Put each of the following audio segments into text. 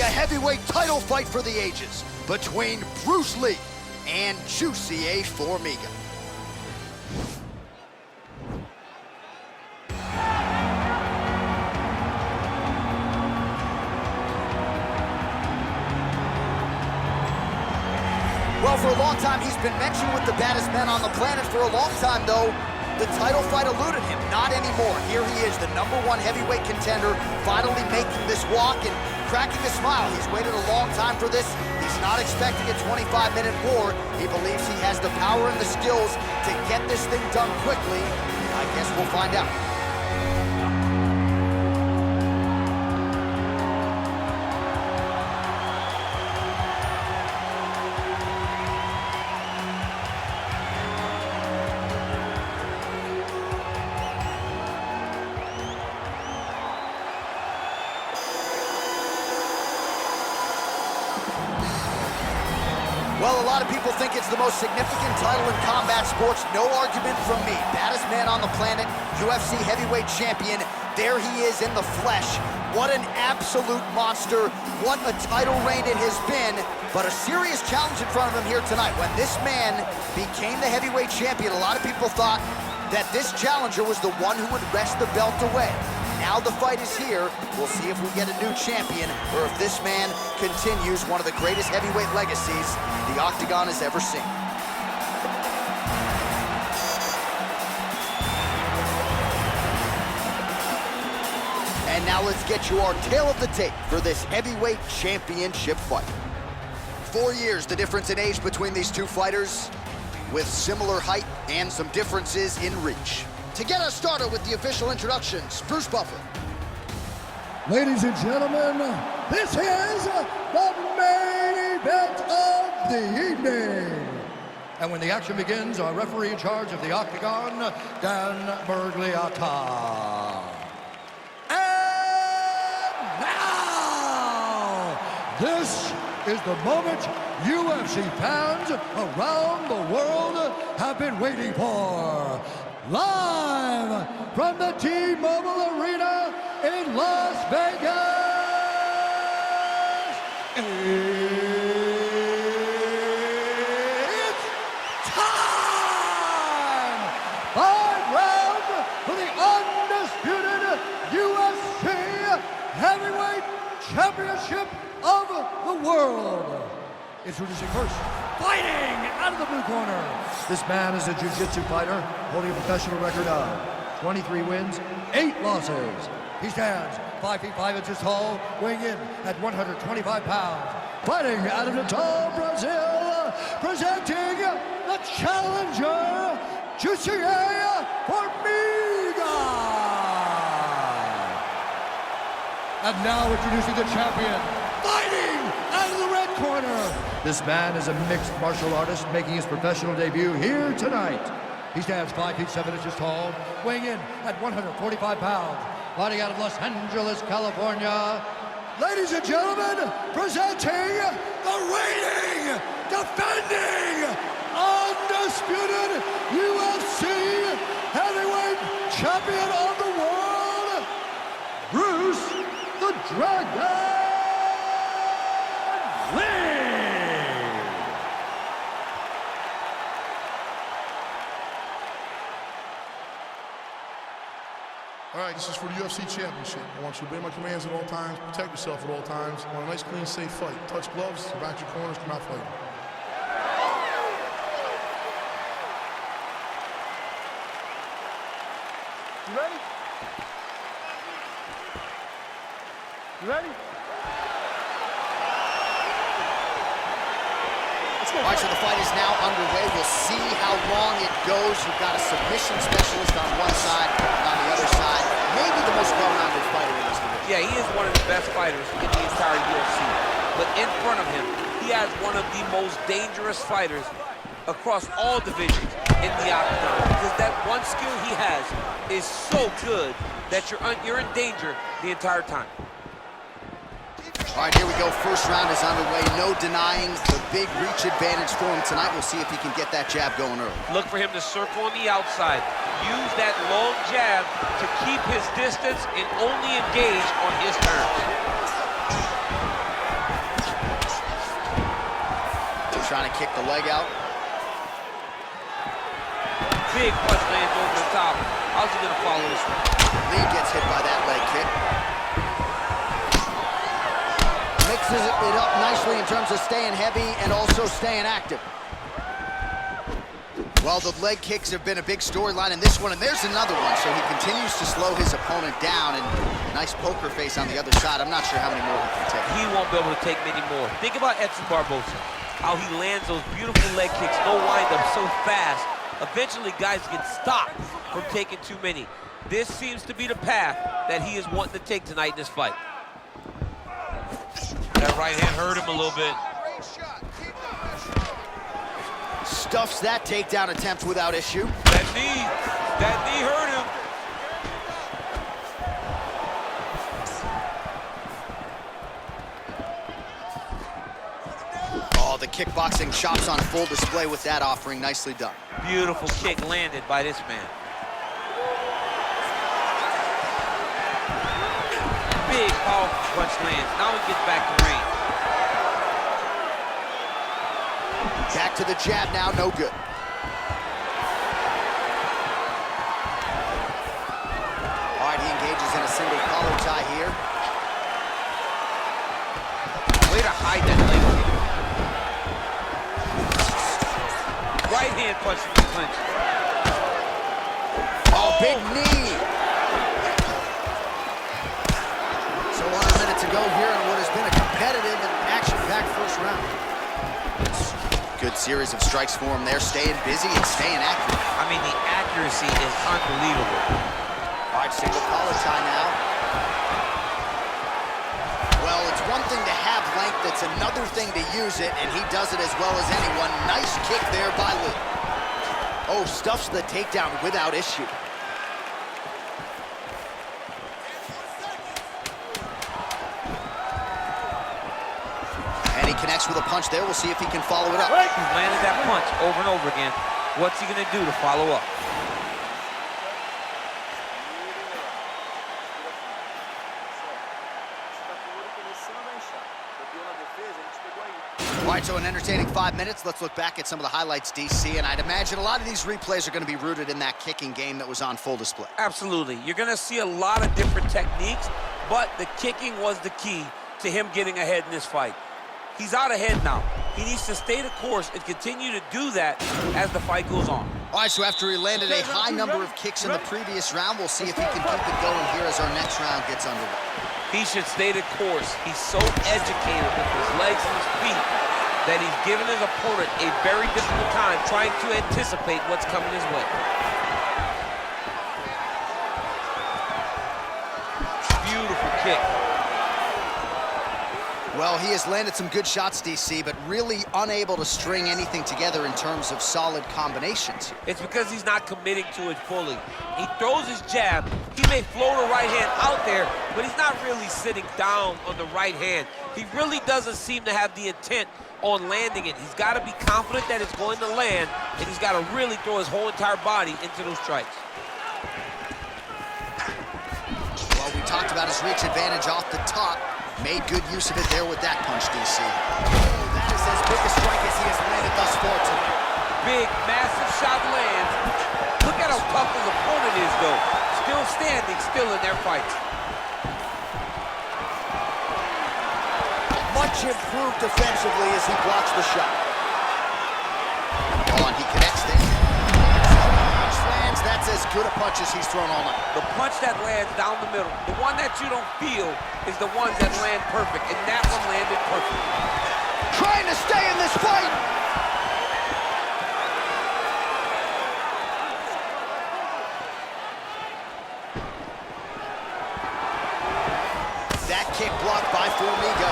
a heavyweight title fight for the ages between Bruce Lee and Jussier Formiga. Well, for a long time, he's been mentioned with the baddest men on the planet. For a long time, though, the title fight eluded him. Not anymore. Here he is, the #1 heavyweight contender, finally making this walk and cracking a smile. He's waited a long time for this. He's not expecting a 25-minute war. He believes he has the power and the skills to get this thing done quickly. I guess we'll find out. Well, a lot of people think it's the most significant title in combat sports. No argument from me. Baddest man on the planet, UFC heavyweight champion. There he is in the flesh. What an absolute monster. What a title reign it has been. But a serious challenge in front of him here tonight. When this man became the heavyweight champion, a lot of people thought that this challenger was the one who would wrest the belt away. Now the fight is here. We'll see if we get a new champion or if this man continues one of the greatest heavyweight legacies the Octagon has ever seen. And now let's get you our tale of the tape for this heavyweight championship fight. 4 years, the difference in age between these two fighters, with similar height and some differences in reach. To get us started with the official introductions, Bruce Buffer. Ladies and gentlemen, this is the main event of the evening. And when the action begins, our referee in charge of the Octagon, Dan Bergliata. And now, this is the moment UFC fans around the world have been waiting for. Live from the T-Mobile Arena in Las Vegas, it's time! 5 rounds for the undisputed UFC Heavyweight Championship of the world. Introducing first, fighting out of the blue corner. This man is a jiu-jitsu fighter holding a professional record of 23 wins, 8 losses. He stands 5 feet 5 inches tall, weighing in at 125 pounds. Fighting out of Natal, Brazil, presenting the challenger, Jussier Formiga. And now introducing the champion, fighting out of the red corner. This man is a mixed martial artist making his professional debut here tonight. He stands 5 feet 7 inches tall, weighing in at 145 pounds. Fighting out of Los Angeles, California. Ladies and gentlemen, presenting the reigning, defending, undisputed UFC heavyweight champion of the world, Bruce the Dragon Lee. All right, this is for the UFC Championship. I want you to obey my commands at all times, protect yourself at all times. I want a nice, clean, safe fight. Touch gloves, back your corners, come out fighting. You ready? You ready? All right, so the fight is now underway. We'll see how long it goes. You've got a submission specialist on one side, on the other side. Maybe the most well-rounded fighter in this division. Yeah, he is one of the best fighters in the entire UFC. But in front of him, he has one of the most dangerous fighters across all divisions in the Octagon. Because that one skill he has is so good that you're in danger the entire time. All right, here we go. First round is underway. No denying the big reach advantage for him tonight. We'll see if he can get that jab going early. Look for him to circle on the outside. Use that long jab to keep his distance and only engage on his terms. trying to kick the leg out. Big punch lands over the top. How's he gonna follow this one? Lee gets hit by that leg kick. Mixes it up nicely in terms of staying heavy and also staying active. Well, the leg kicks have been a big storyline in this one, and there's another one. So he continues to slow his opponent down, and nice poker face on the other side. I'm not sure how many more he can take. He won't be able to take many more. Think about Edson Barboza, how he lands those beautiful leg kicks, no wind-up, so fast. Eventually, guys get stopped from taking too many. This seems to be the path that he is wanting to take tonight in this fight. That right hand hurt him a little bit. Stuffs that takedown attempt without issue. That knee hurt him. Oh, the kickboxing chops on full display with that offering. Nicely done. Beautiful kick landed by this man. Big, powerful punch lands. Now he gets back to range. Back to the jab now, no good. All right, he engages in a single collar tie here. Way to hide that leg. Right hand punch from the clinch. Oh, big knee. So under a minute to go here in what has been a competitive and action-packed first round. Good series of strikes for him there, staying busy and staying accurate. I mean, the accuracy is unbelievable. All right, single collar tie now. Well, it's one thing to have length, it's another thing to use it, and he does it as well as anyone. Nice kick there by Lee. Oh, stuffs the takedown without issue. And he connects with a punch there. We'll see if he can follow it up. He's landed that punch over and over again. What's he gonna do to follow up? All right, so an entertaining 5 minutes. Let's look back at some of the highlights, DC, and I'd imagine a lot of these replays are going to be rooted in that kicking game that was on full display. Absolutely. You're gonna see a lot of different techniques, but the kicking was the key to him getting ahead in this fight. He's out ahead now. He needs to stay the course and continue to do that as the fight goes on. All right, so after he landed a high number of kicks in the previous round, we'll see if he can keep it going here as our next round gets underway. He should stay the course. He's so educated with his legs and his feet that he's given his opponent a very difficult time trying to anticipate what's coming his way. Beautiful kick. Well, he has landed some good shots, DC, but really unable to string anything together in terms of solid combinations. It's because he's not committing to it fully. He throws his jab. He may float a right hand out there, but he's not really sitting down on the right hand. He really doesn't seem to have the intent on landing it. He's got to be confident that it's going to land, and he's got to really throw his whole entire body into those strikes. Well, we talked about his reach advantage off the top. Made good use of it there with that punch, DC. Oh, that is as big a strike as he has landed thus far tonight. Big, massive shot lands. Look at how tough his opponent is, though. Still standing, still in their fights. Much improved defensively as he blocks the shot. Oh, and he connects there. Punch lands, that's as good a punch as he's thrown all night. The punch that lands down the middle, the one that you don't feel, is the ones that land perfect, and that one landed perfect. Trying to stay in this fight. That kick blocked by Formiga.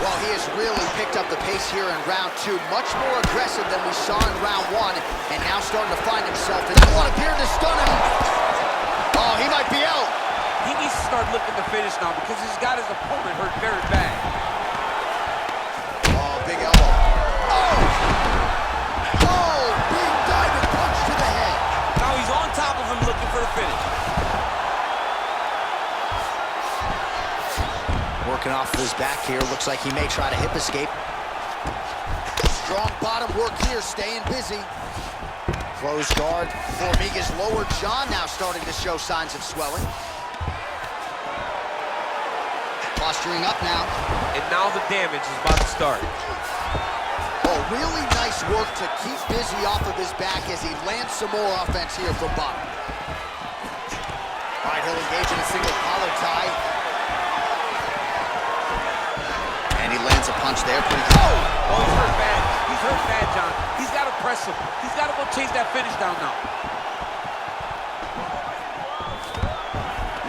Well, he has really picked up the pace here in round two. Much more aggressive than we saw in round one, and now starting to find himself. And one appeared to stun him. Oh, he might be out. He needs to start looking to finish now because he's got his opponent hurt very bad. Oh, big elbow. Oh! Oh, big diving punch to the head. Now he's on top of him looking for the finish. Working off of his back here. Looks like he may try to hip escape. Strong bottom work here, staying busy. Closed guard. Formiga's lower jaw now starting to show signs of swelling. Posturing up now. And now the damage is about to start. Oh, really nice work to keep busy off of his back as he lands some more offense here from bottom. All right, he'll engage in a single collar tie. And he lands a punch there. Pretty good. Oh, he's hurt bad. He's hurt bad, John. He's got to press him. He's got to go chase that finish down now.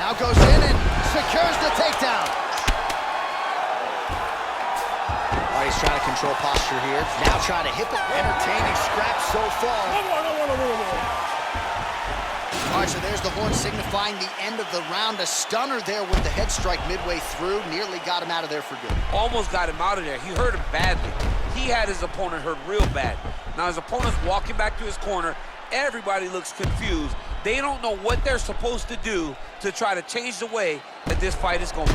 Now goes in and secures the takedown. All right, he's trying to control posture here. Now trying to hip it. Entertaining scrap so far. All right, so there's the horn signifying the end of the round. A stunner there with the head strike midway through. Nearly got him out of there for good. Almost got him out of there. He hurt him badly. He had his opponent hurt real bad. Now his opponent's walking back to his corner. Everybody looks confused. They don't know what they're supposed to do to try to change the way that this fight is going.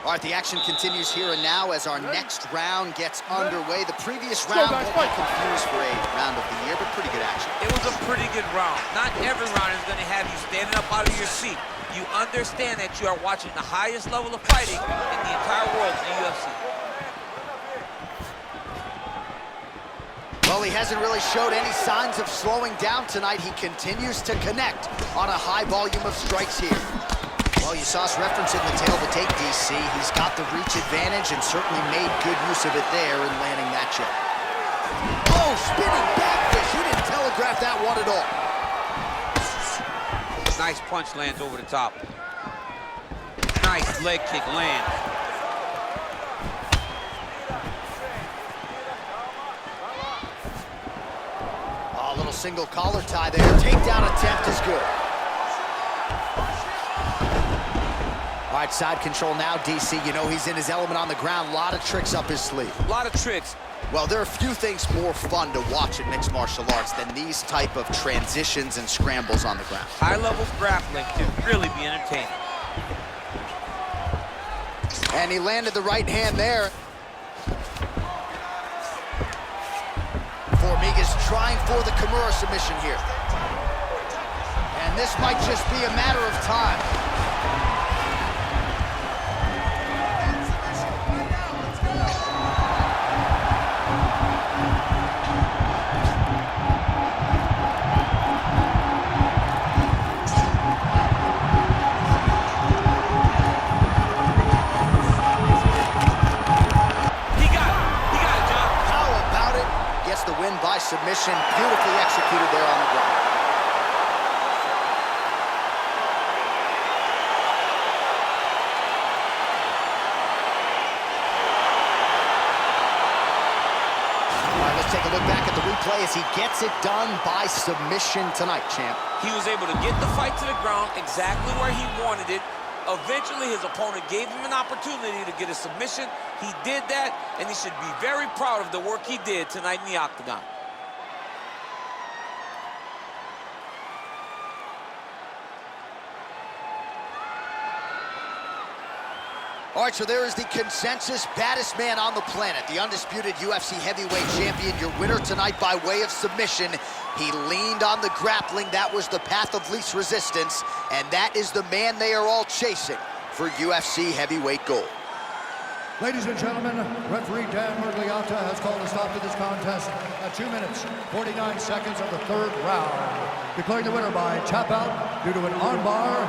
All right, the action continues here and now as our next round gets underway. The previous round won't be confused for a round of the year, but pretty good action. It was a pretty good round. Not every round is going to have you standing up out of your seat. You understand that you are watching the highest level of fighting in the entire world in the UFC. Well, he hasn't really showed any signs of slowing down tonight. He continues to connect on a high volume of strikes here. Well, you saw us referencing the tail to take, DC. He's got the reach advantage and certainly made good use of it there in landing that jab. Oh, spinning backfish. He didn't telegraph that one at all. Nice punch lands over the top. Nice leg kick lands. Oh, a little single collar tie there. Takedown attempt is good. All right, side control now, DC. You know he's in his element on the ground. A lot of tricks up his sleeve. A lot of tricks. Well, there are few things more fun to watch in mixed martial arts than these type of transitions and scrambles on the ground. High-level grappling can really be entertaining. And he landed the right hand there. Formiga's trying for the Kimura submission here. And this might just be a matter of time. By submission, beautifully executed there on the ground. All right, let's take a look back at the replay as he gets it done by submission tonight, champ. He was able to get the fight to the ground exactly where he wanted it. Eventually, his opponent gave him an opportunity to get a submission. He did that, and he should be very proud of the work he did tonight in the octagon. All right, so there is the consensus baddest man on the planet, the undisputed UFC heavyweight champion, your winner tonight by way of submission. He leaned on the grappling. That was the path of least resistance, and that is the man they are all chasing for UFC heavyweight gold. Ladies and gentlemen, referee Dan Murgliata has called a stop to this contest at 2 minutes, 49 seconds of the third round, declaring the winner by tap out due to an armbar